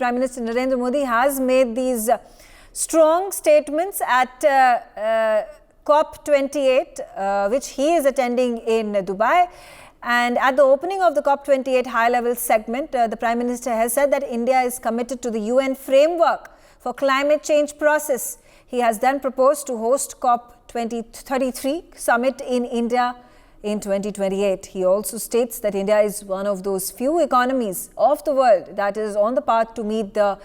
Prime Minister Narendra Modi has made these strong statements at COP28, which he is attending in Dubai. And at the opening of the COP28 high-level segment, the Prime Minister has said that India is committed to the UN framework for climate change process. He has then proposed to host COP33 summit in India in 2028. He also states that India is one of those few economies of the world that is on the path to meet the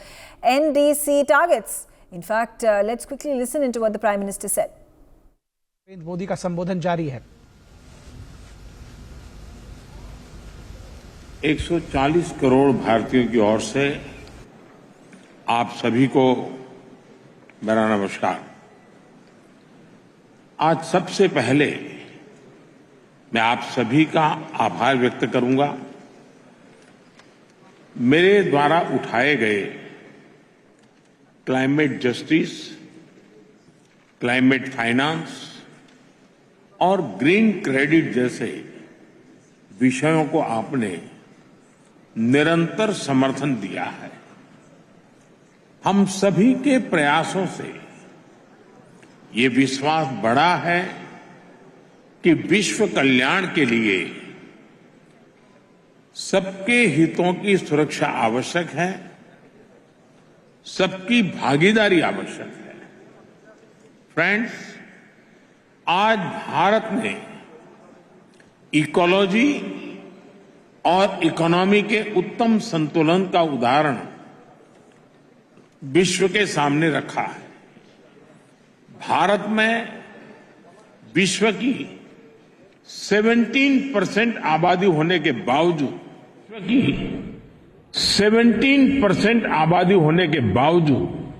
NDC targets. In fact, let's quickly listen into what the Prime Minister said. Modi का संबोधन जारी है। 140 करोड़ भारतीयों की ओर से आप सभी को मेरा नमस्कार। आज सबसे पहले मैं आप सभी का आभार व्यक्त करूंगा। मेरे द्वारा उठाए गए क्लाइमेट जस्टिस, क्लाइमेट फाइनेंस और ग्रीन क्रेडिट जैसे विषयों को आपने निरंतर समर्थन दिया है। हम सभी के प्रयासों से ये विश्वास बढ़ा है कि विश्व कल्याण के लिए सबके हितों की सुरक्षा आवश्यक है, सबकी भागीदारी आवश्यक है। फ्रेंड्स, आज भारत ने इकोलॉजी और इकोनॉमी के उत्तम संतुलन का उदाहरण विश्व के सामने रखा है। भारत में विश्व की 17% आबादी होने के बावजूद 17% आबादी होने के बावजूद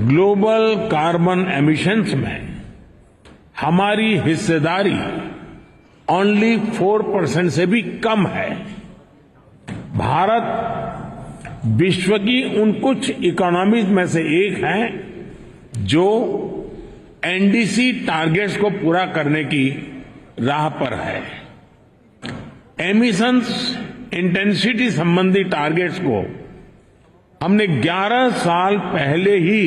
ग्लोबल कार्बन एमिशंस में हमारी हिस्सेदारी ओनली 4% से भी कम है। भारत विश्व की उन कुछ इकोनॉमीज में से एक है जो एनडीसी टारगेट्स को पूरा करने की राह पर है। एमिशंस इंटेंसिटी संबंधी टारगेट्स को हमने 11 साल पहले ही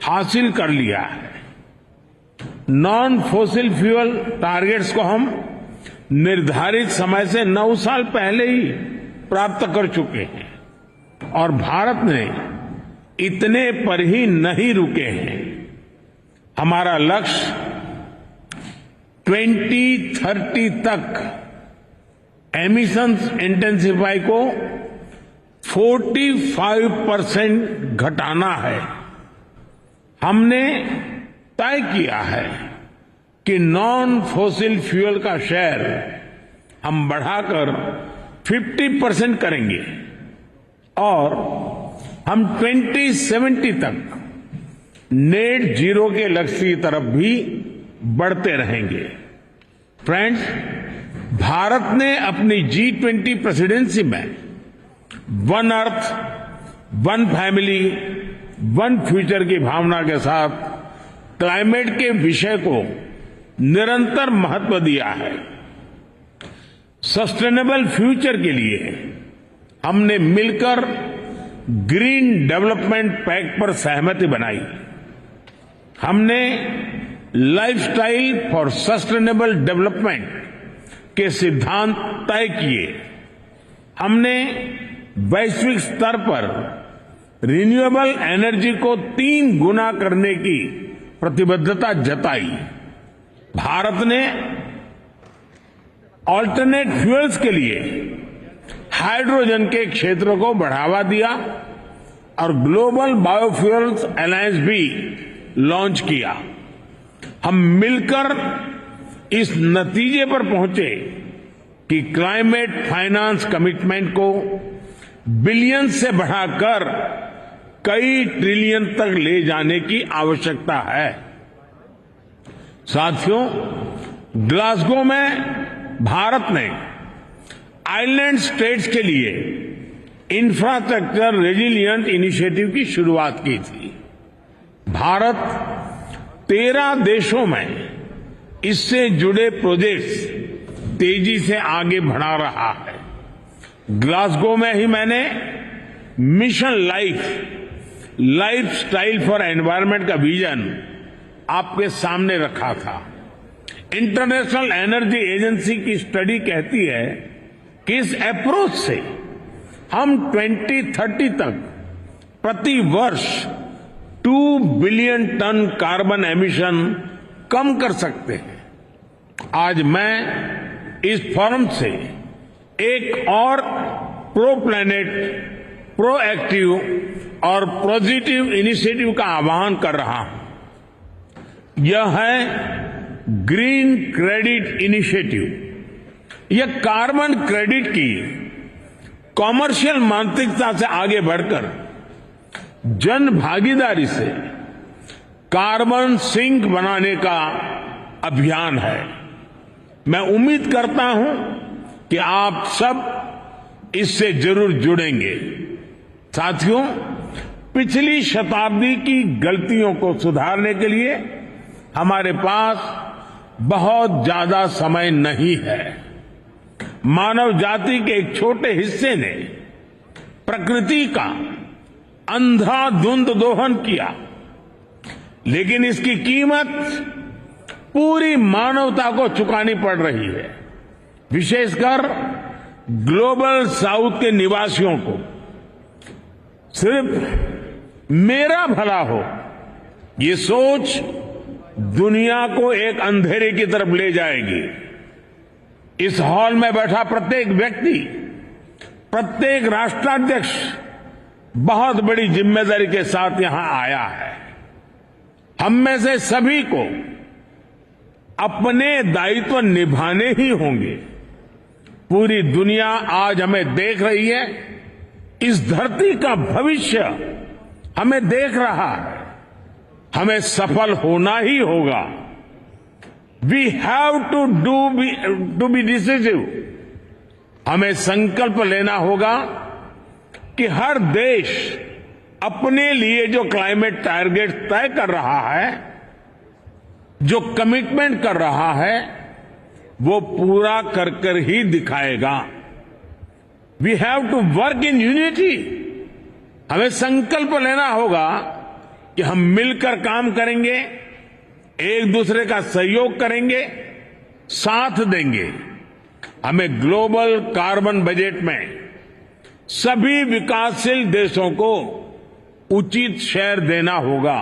हासिल कर लिया है। नॉन फॉसिल फ्यूल टारगेट्स को हम निर्धारित समय से 9 साल पहले ही प्राप्त कर चुके हैं और भारत ने इतने पर ही नहीं रुके हैं। हमारा लक्ष्य 2030 तक एमिशंस इंटेंसिफाई को 45% घटाना है। हमने तय किया है कि नॉन फॉसिल फ्यूल का शेयर हम बढ़ाकर 50% करेंगे और हम 2070 तक नेट जीरो के लक्ष्य की तरफ भी बढ़ते रहेंगे। फ्रेंड्स, भारत ने अपनी G20 प्रेसिडेंसी में one earth, one family, one future की भावना के साथ क्लाइमेट के विषय को निरंतर महत्व दिया है। सस्टेनेबल फ्यूचर के लिए हमने मिलकर ग्रीन डेवलपमेंट पैक्ट पर सहमति बनाई। हमने लाइफस्टाइल फॉर सस्टेनेबल डेवलपमेंट के सिद्धांत तय किए। हमने वैश्विक स्तर पर रिन्यूएबल एनर्जी को 3 गुना करने की प्रतिबद्धता जताई। भारत ने ऑल्टरनेट फ्यूल्स के लिए हाइड्रोजन के क्षेत्र को बढ़ावा दिया और ग्लोबल बायोफ्यूल्स अलायंस भी लॉन्च किया। हम मिलकर इस नतीजे पर पहुंचे कि क्लाइमेट फाइनेंस कमिटमेंट को बिलियन से बढ़ाकर कई ट्रिलियन तक ले जाने की आवश्यकता है। साथियों, ग्लासगो में भारत ने आइलैंड स्टेट्स के लिए इंफ्रास्ट्रक्चर रेजिलिएंट इनिशिएटिव की शुरुआत की थी। भारत 13 देशों में इससे जुड़े प्रोजेक्ट्स तेजी से आगे बढ़ा रहा है। ग्लासगो में ही मैंने mission life style for environment का विजन आपके सामने रखा था। इंटरनेशनल एनर्जी एजेंसी की स्टडी कहती है कि इस अप्रोच से हम 2030 तक प्रति वर्ष 2 बिलियन टन कार्बन एमिशन कम कर सकते हैं। आज मैं इस फोरम से एक और प्रो प्लैनेट, प्रोएक्टिव और पॉजिटिव इनिशिएटिव का आह्वान कर रहा हूं। यह है ग्रीन क्रेडिट इनिशिएटिव। यह कार्बन क्रेडिट की कॉमर्शियल मानसिकता से आगे बढ़कर जन भागीदारी से कार्बन सिंक बनाने का अभियान है। मैं उम्मीद करता हूं कि आप सब इससे जरूर जुड़ेंगे। साथियों, पिछली शताब्दी की गलतियों को सुधारने के लिए हमारे पास बहुत ज्यादा समय नहीं है। मानव जाति के एक छोटे हिस्से ने प्रकृति का अंधाधुंध दोहन किया, लेकिन इसकी कीमत पूरी मानवता को चुकानी पड़ रही है। विशेषकर ग्लोबल साउथ के निवासियों को सिर्फ मेरा भला हो, ये सोच दुनिया को एक अंधेरे की तरफ ले जाएगी। इस हॉल में बैठा प्रत्येक व्यक्ति, प्रत्येक राष्ट्राध्यक्ष बहुत बड़ी जिम्मेदारी के साथ यहां आया है। हम में से सभी को अपने दायित्व निभाने ही होंगे। पूरी दुनिया आज हमें देख रही है। इस धरती का भविष्य हमें देख रहा है। हमें सफल होना ही होगा। We have to be decisive. हमें संकल्प लेना होगा कि हर देश अपने लिए जो क्लाइमेट टारगेट तय कर रहा है, जो कमिटमेंट कर रहा है, वो पूरा कर ही दिखाएगा। We have to work in unity. हमें संकल्प लेना होगा कि हम मिलकर काम करेंगे, एक दूसरे का सहयोग करेंगे, साथ देंगे। हमें ग्लोबल कार्बन बजट में सभी विकासशील देशों को उचित शेयर देना होगा।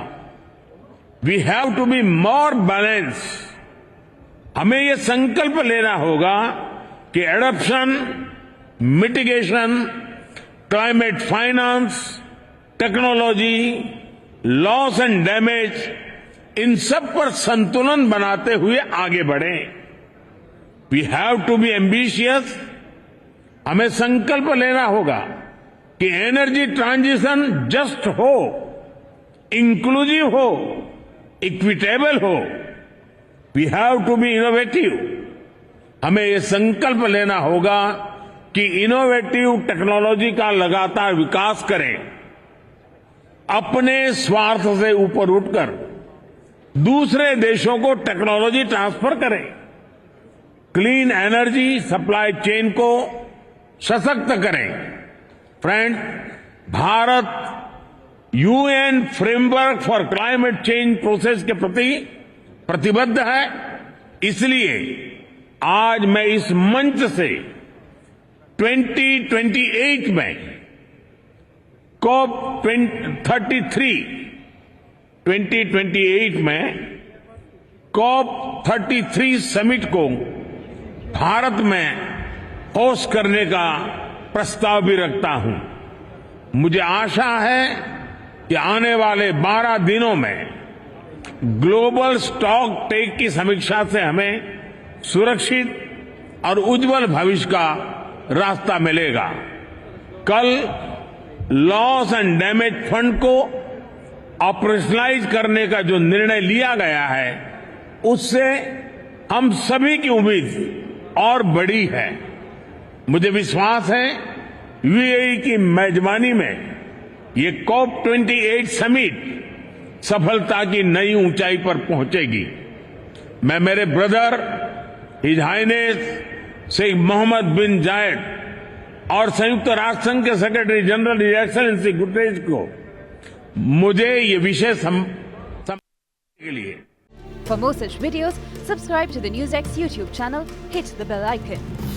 We have to be more balance. हमें यह संकल्प लेना होगा कि adoption, mitigation, climate finance, technology, loss and damage, इन सब पर संतुलन बनाते हुए आगे बढ़ें। We have to be ambitious. हमें संकल्प लेना होगा कि एनर्जी ट्रांजिशन जस्ट हो, इंक्लूसिव हो, इक्विटेबल हो। We have to be innovative. हमें यह संकल्प लेना होगा कि इनोवेटिव टेक्नोलॉजी का लगातार विकास करें। अपने स्वार्थ से ऊपर उठकर दूसरे देशों को टेक्नोलॉजी ट्रांसफर करें। क्लीन एनर्जी सप्लाई चेन को सशक्त करें। Friend, Bharat UN framework for climate change process के प्रति प्रतिबद्ध है। इसलिए आज मैं इस मंच से 2028 में COP 2028 में COP 33 समिट को भारत में होस्ट करने का प्रस्ताव भी रखता हूं। मुझे आशा है कि आने वाले 12 दिनों में ग्लोबल स्टॉक टेक की समीक्षा से हमें सुरक्षित और उज्जवल भविष्य का रास्ता मिलेगा। कल लॉस एंड डैमेज फंड को ऑपरेशनलाइज करने का जो निर्णय लिया गया है, उससे हम सभी की उम्मीद और बड़ी है। मुझे विश्वास है यूएई की मेजबानी में ये COP 28 समिट सफलता की नई ऊंचाई पर पहुंचेगी। मैं मेरे brother his highness Sheikh Mohammed bin Zayed और संयुक्त राष्ट्र संघ के सेक्रेटरी जनरल एक्सेलेंसी गुटरेज को मुझे ये विषय के लिए। For more such videos, subscribe to the NewsX YouTube channel, hit the bell icon.